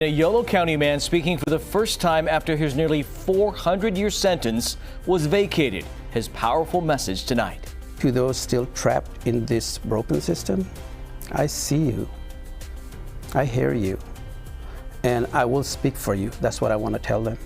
A Yolo County man speaking for the first time after his nearly 400-year sentence was vacated. His powerful message tonight. To those still trapped in this broken system, I see you, I hear you, and I will speak for you. That's what I want to tell them.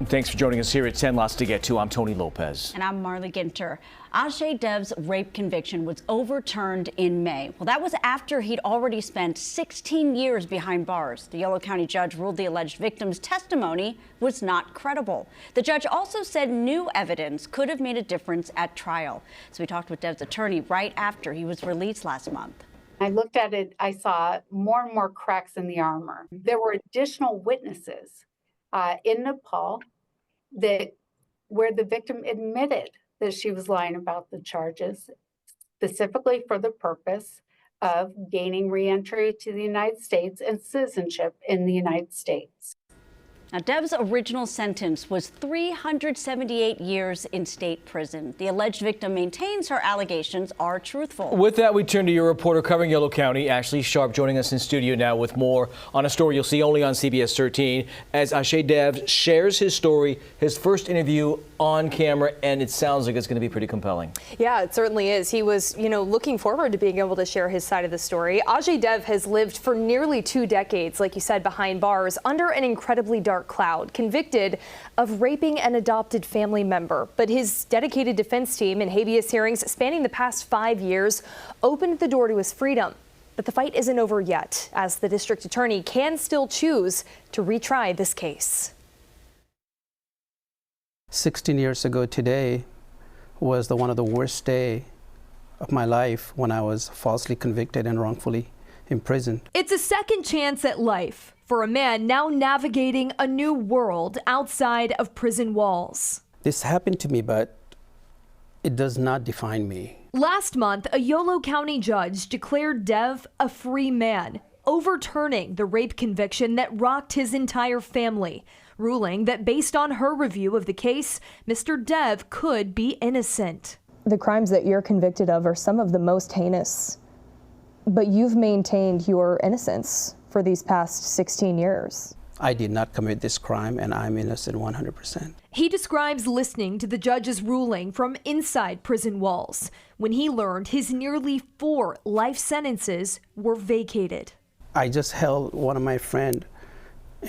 Thanks for joining us here at 10 Lots to Get To. I'm Tony Lopez. And I'm Marley Ginter. Ajay Dev's rape conviction was overturned in May. Well, that was after he'd already spent 16 years behind bars. The Yolo County judge ruled the alleged victim's testimony was not credible. The judge also said new evidence could have made a difference at trial. So we talked with Dev's attorney right after he was released last month. I looked at it, I saw more and more cracks in the armor. There were additional witnesses in Nepal where the victim admitted that she was lying about the charges, specifically for the purpose of gaining reentry to the United States and citizenship in the United States. Now, Dev's original sentence was 378 years in state prison. The alleged victim maintains her allegations are truthful. With that, we turn to your reporter covering Yolo County, Ashley Sharp, joining us in studio now with more on a story you'll see only on CBS 13 as Ajay Dev shares his story, his first interview on camera, and it sounds like it's going to be pretty compelling. Yeah, it certainly is. He was, looking forward to being able to share his side of the story. Ajay Dev has lived for nearly 2 decades, like you said, behind bars under an incredibly dark cloud, convicted of raping an adopted family member. But his dedicated defense team in habeas hearings spanning the past 5 years opened the door to his freedom. But the fight isn't over yet, as the district attorney can still choose to retry this case. 16 years ago today was one of the worst days of my life when I was falsely convicted and wrongfully imprisoned. It's a second chance at life for a man now navigating a new world outside of prison walls. This happened to me, but it does not define me. Last month, a Yolo County judge declared Dev a free man, overturning the rape conviction that rocked his entire family, ruling that based on her review of the case, Mr. Dev could be innocent. The crimes that you're convicted of are some of the most heinous, but you've maintained your innocence for these past 16 years. I did not commit this crime, and I'm innocent 100%. He describes listening to the judge's ruling from inside prison walls when he learned his nearly 4 life sentences were vacated. I just held one of my friends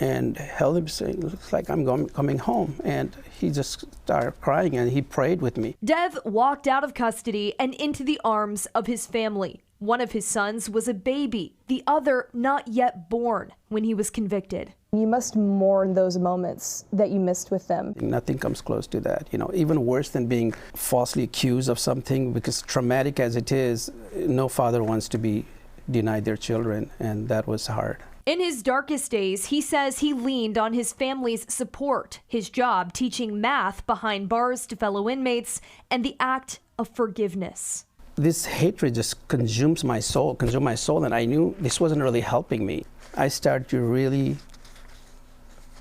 and held him saying, looks like I'm coming home. And he just started crying and he prayed with me. Dev walked out of custody and into the arms of his family. One of his sons was a baby, the other not yet born when he was convicted. You must mourn those moments that you missed with them. Nothing comes close to that. Even worse than being falsely accused of something, because traumatic as it is, no father wants to be denied their children, and that was hard. In his darkest days, he says he leaned on his family's support, his job teaching math behind bars to fellow inmates, and the act of forgiveness. This hatred just consumed my soul, and I knew this wasn't really helping me. I started to really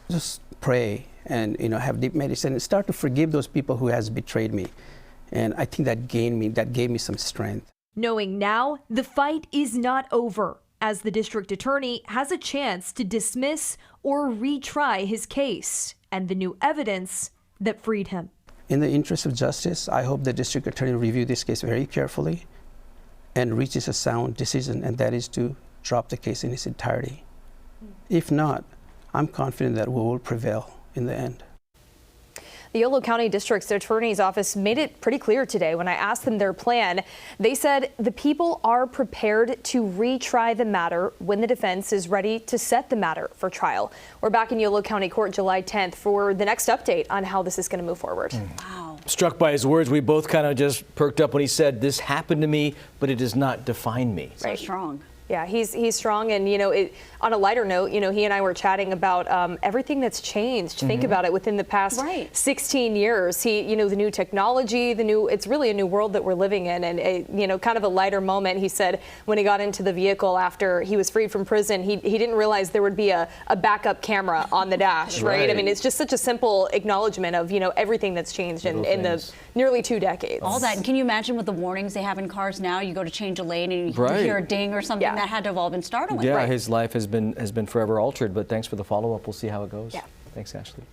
just pray and have deep meditation and start to forgive those people who has betrayed me. And I think that gave me some strength. Knowing now the fight is not over, as the district attorney has a chance to dismiss or retry his case and the new evidence that freed him. In the interest of justice, I hope the district attorney review this case very carefully and reaches a sound decision, and that is to drop the case in its entirety. If not, I'm confident that we will prevail in the end. The Yolo County District's Attorney's Office made it pretty clear today when I asked them their plan. They said the people are prepared to retry the matter when the defense is ready to set the matter for trial. We're back in Yolo County Court July 10th for the next update on how this is going to move forward. Wow. Struck by his words, we both kind of just perked up when he said, "This happened to me, but it does not define me." So strong. Yeah, he's strong, and on a lighter note, he and I were chatting about everything that's changed. Think about it within the past 16 years. The new technology, it's really a new world that we're living in, and kind of a lighter moment. He said when he got into the vehicle after he was freed from prison, he didn't realize there would be a backup camera on the dash, right? I mean, it's just such a simple acknowledgement of everything that's changed in the nearly 2 decades. All that, and can you imagine with the warnings they have in cars now? You go to change a lane and you hear a ding or something. mean, that had to have all been startling. Yeah, Right. his life has been forever altered, but thanks for the follow-up. We'll see how it goes. Yeah. Thanks, Ashley.